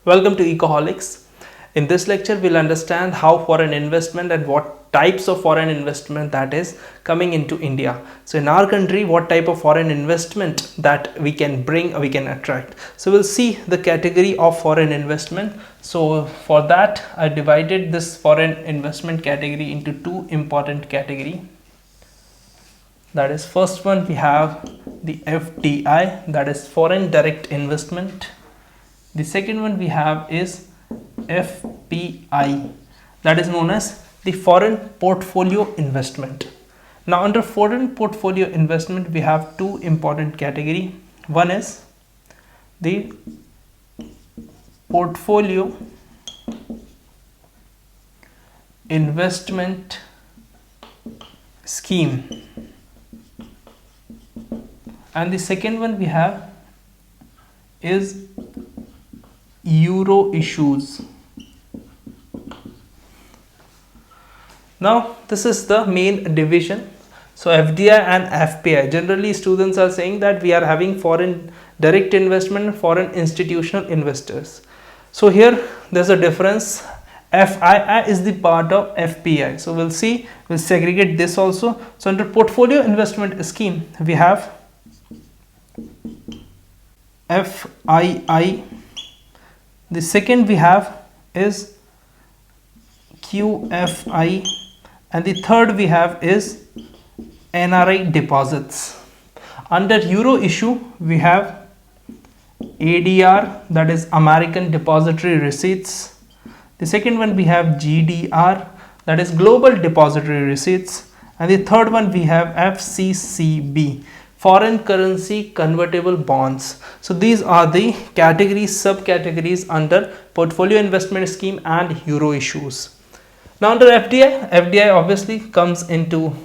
Welcome to Ecoholics. In this lecture, we'll understand how foreign investment and what types of foreign investment that is coming into India. So in our country, what type of foreign investment that we can bring, we can attract. So we'll see the category of foreign investment. So for that, I divided this foreign investment category into two important categories. That is, first one we have the FDI, that is foreign direct investment. The second one we have is FII, that is known as the foreign portfolio investment. Now under foreign portfolio investment we have two important categories. One is the portfolio investment scheme, and the second one we have is Euro issues. Now this is the main division. So FDI and FPI, generally students are saying that we are having foreign direct investment, foreign institutional investors. So here there's a difference. FII is the part of FPI. So we'll see, we'll segregate this also. So under portfolio investment scheme we have FII. The second we have is QFI, and the third we have is NRI deposits. Under Euro issue we have ADR, that is American Depository Receipts. The second one we have GDR, that is Global Depository Receipts, and the third one we have FCCB, foreign currency convertible bonds. So these are the categories, subcategories under portfolio investment scheme and Euro issues. Now under FDI obviously comes into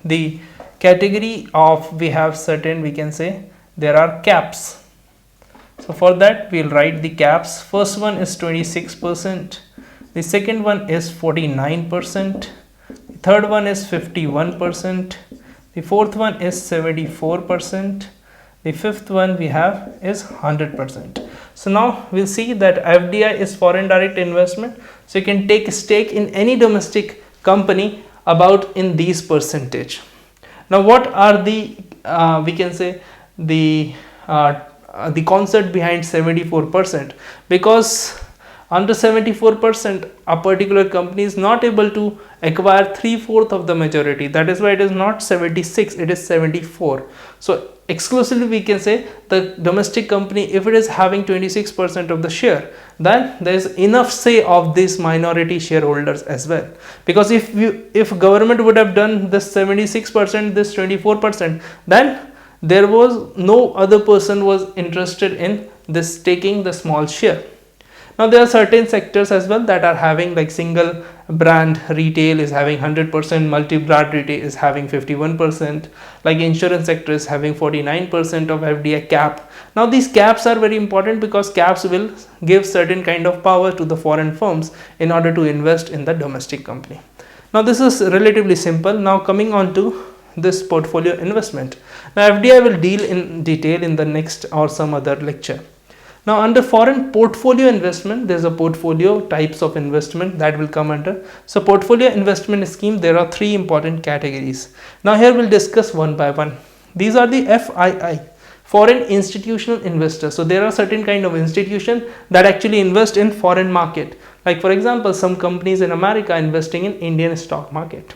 the category of, we have certain, we can say there are caps. So for that we'll write the caps. First one is 26%, the second one is 49%, the third one is 51%, the fourth one is 74%, the fifth one we have is 100%. So now we'll see that FDI is foreign direct investment. So you can take a stake in any domestic company about in these percentage. Now what are the we can say the concept behind 74%? Because under 74% a particular company is not able to acquire 3/4 of the majority. That is why it is not 76, it is 74. So exclusively we can say the domestic company, if it is having 26% of the share, then there is enough say of these minority shareholders as well. Because if government would have done this 76%, this 24%, then there was no other person was interested in this taking the small share. Now there are certain sectors as well that are having, like single brand retail is having 100%, multi-brand retail is having 51%, like insurance sector is having 49% of FDI cap. Now these caps are very important because caps will give certain kind of power to the foreign firms in order to invest in the domestic company. Now this is relatively simple. Now coming on to this portfolio investment. Now FDI will deal in detail in the next or some other lecture. Now under foreign portfolio investment, there is a portfolio types of investment that will come under. So portfolio investment scheme, there are three important categories. Now here we'll discuss one by one. These are the FII, foreign institutional investors. So there are certain kind of institution that actually invest in foreign market. Like for example, some companies in America investing in Indian stock market.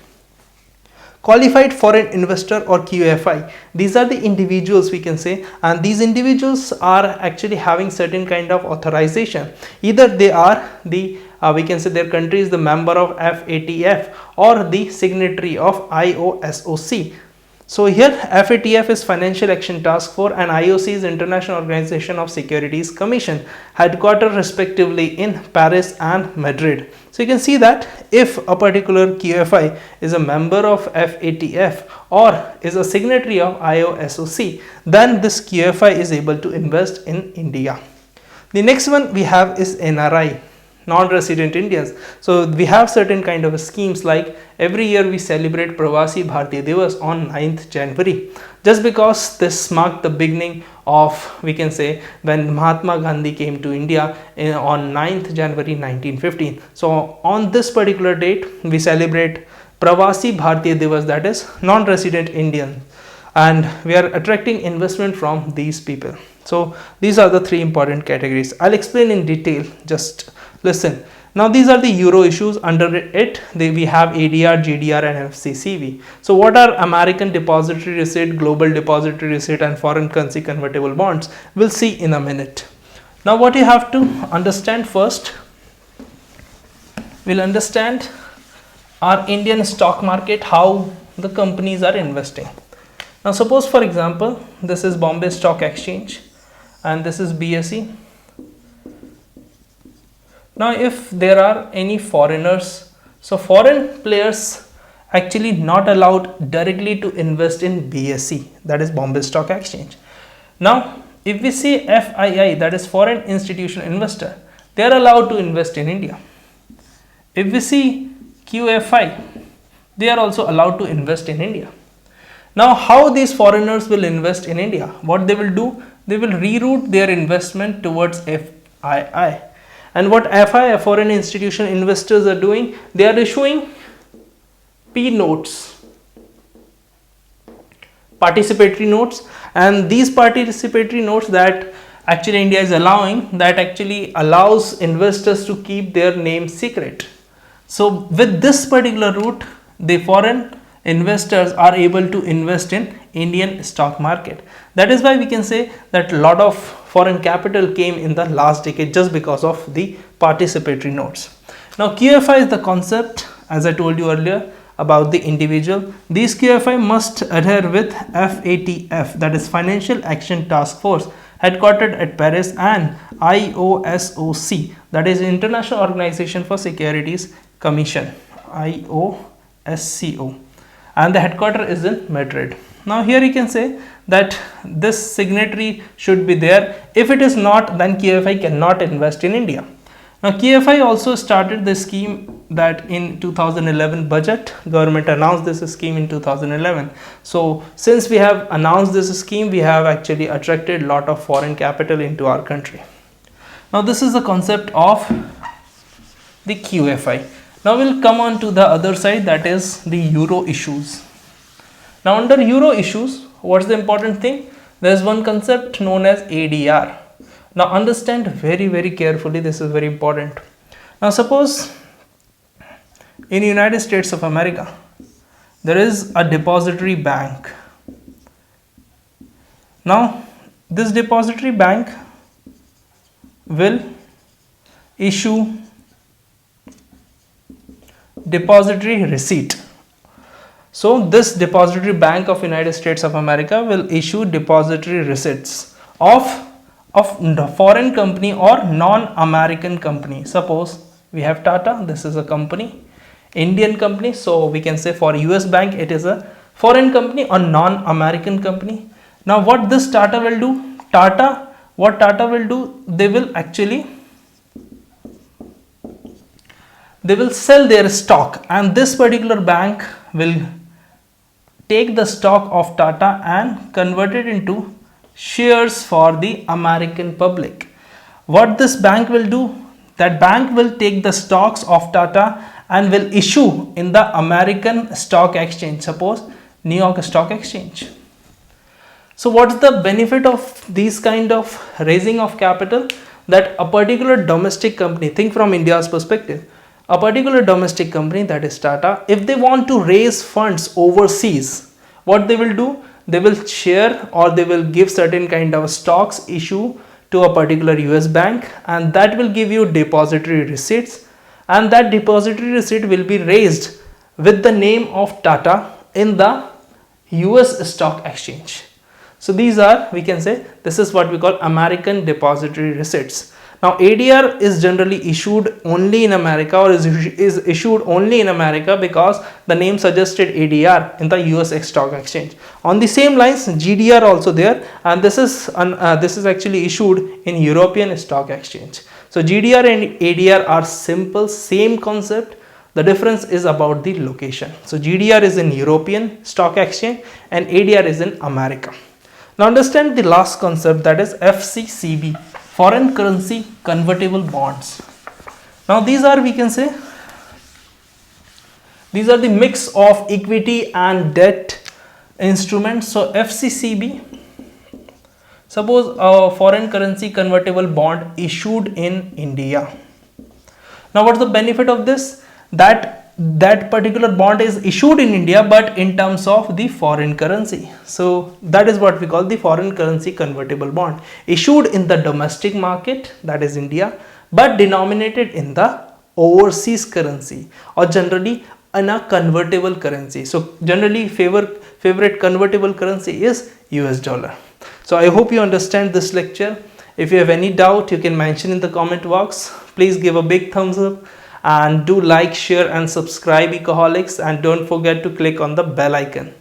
Qualified foreign investor or QFI, these are the individuals we can say, and these individuals are actually having certain kind of authorization. Either they are the we can say their country is the member of FATF or the signatory of IOSOC. So here FATF is Financial Action Task Force and IOC is International Organization of Securities Commission, headquartered respectively in Paris and Madrid. So you can see that if a particular QFI is a member of FATF or is a signatory of IOSOC, then this QFI is able to invest in India. The next one we have is NRI. non-resident Indians. So we have certain kind of schemes, like every year we celebrate Pravasi Bharatiya Divas on 9th January, just because this marked the beginning of, we can say, when Mahatma Gandhi came to India on 9th January 1915. So on this particular date we celebrate Pravasi Bharatiya Divas, that is non-resident Indian, and we are attracting investment from these people. So these are the three important categories. I'll explain in detail, just listen. Now these are the euro issues. Under it we have ADR, GDR and FCCV. So what are American depository receipt, global depository receipt and foreign currency convertible bonds? We'll see in a minute. Now what you have to understand first, we'll understand our Indian stock market, how the companies are investing. Now suppose, for example, this is Bombay Stock Exchange and this is BSE. Now if there are any foreigners, so foreign players actually not allowed directly to invest in BSE, that is Bombay Stock Exchange. Now if we see FII, that is foreign institutional investor, they are allowed to invest in India. If we see QFI, they are also allowed to invest in India. Now how these foreigners will invest in India? What they will do? They will reroute their investment towards FII. And what FII, foreign institutional investors, are doing? They are issuing P notes, participatory notes, and these participatory notes that actually India is allowing, that actually allows investors to keep their name secret. So with this particular route, the foreign investors are able to invest in Indian stock market. That is why we can say that a lot of foreign capital came in the last decade just because of the participatory notes. Now QFI is the concept, as I told you earlier, about the individual. These QFI must adhere with FATF, that is Financial Action Task Force, headquartered at Paris, and IOSCO, that is International Organization for Securities Commission, IOSCO, and the headquarters is in Madrid. Now here you can say that this signatory should be there. If it is not, then QFI cannot invest in India. Now QFI also started the scheme that in 2011 budget, government announced this scheme in 2011. So since we have announced this scheme, we have actually attracted a lot of foreign capital into our country. Now this is the concept of the QFI. Now we'll come on to the other side, that is the euro issues. Now under euro issues, what's the important thing? There's one concept known as ADR. Now understand very carefully, this is very important. Now suppose in United States of America, there is a depository bank. Now this depository bank will issue depository receipt. So this depository bank of United States of America will issue depository receipts of foreign company or non-American company. Suppose we have Tata, this is a company, Indian company, so we can say for US bank it is a foreign company or non-American company. Now what this Tata will do? What Tata will do, they will actually sell their stock, and this particular bank will take the stock of Tata and convert it into shares for the American public. What this bank will do? That bank will take the stocks of Tata and will issue in the American stock exchange, suppose New York Stock Exchange. So what's the benefit of these kind of raising of capital? That a particular domestic company, think from India's perspective, a particular domestic company, that is Tata, if they want to raise funds overseas, what they will do? They will share or they will give certain kind of stocks issue to a particular US bank, and that will give you depository receipts, and that depository receipt will be raised with the name of Tata in the US stock exchange. So these are, we can say, this is what we call American depository receipts. Now ADR is generally issued only in America, or is issued only in America because the name suggested ADR in the US stock exchange. On the same lines, GDR also there, and this is actually issued in European stock exchange. So GDR and ADR are simple, same concept. The difference is about the location. So GDR is in European stock exchange and ADR is in America. Now understand the last concept, that is FCCB, foreign currency convertible bonds. Now these are, we can say, these are the mix of equity and debt instruments. So FCCB, suppose a foreign currency convertible bond issued in India. Now what's the benefit of this? That particular bond is issued in India but in terms of the foreign currency. So that is what we call the foreign currency convertible bond, issued in the domestic market, that is India, but denominated in the overseas currency or generally in a convertible currency. So generally favorite convertible currency is US dollar. So I hope you understand this lecture. If you have any doubt, you can mention in the comment box. Please give a big thumbs up and do like, share and subscribe Ecoholics, and don't forget to click on the bell icon.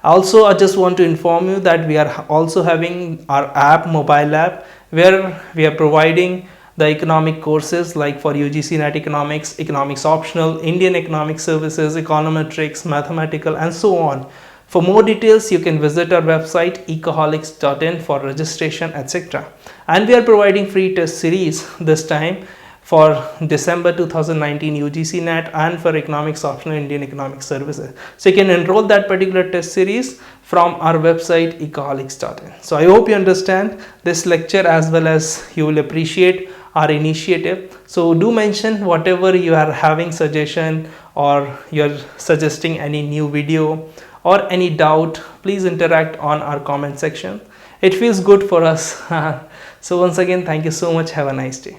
Also, I just want to inform you that we are also having our app, mobile app, where we are providing the economic courses like for UGC NET Economics, Economics Optional, Indian Economic Services, Econometrics, Mathematical and so on. For more details, you can visit our website ecoholics.in for registration, etc. And we are providing free test series this time for December 2019 UGC NET and for Economics Optional Indian Economic Services. So you can enroll that particular test series from our website ecoholics.in. So I hope you understand this lecture as well as you will appreciate our initiative. So do mention whatever you are having suggestion or you're suggesting any new video or any doubt. Please interact on our comment section. It feels good for us. So once again, thank you so much. Have a nice day.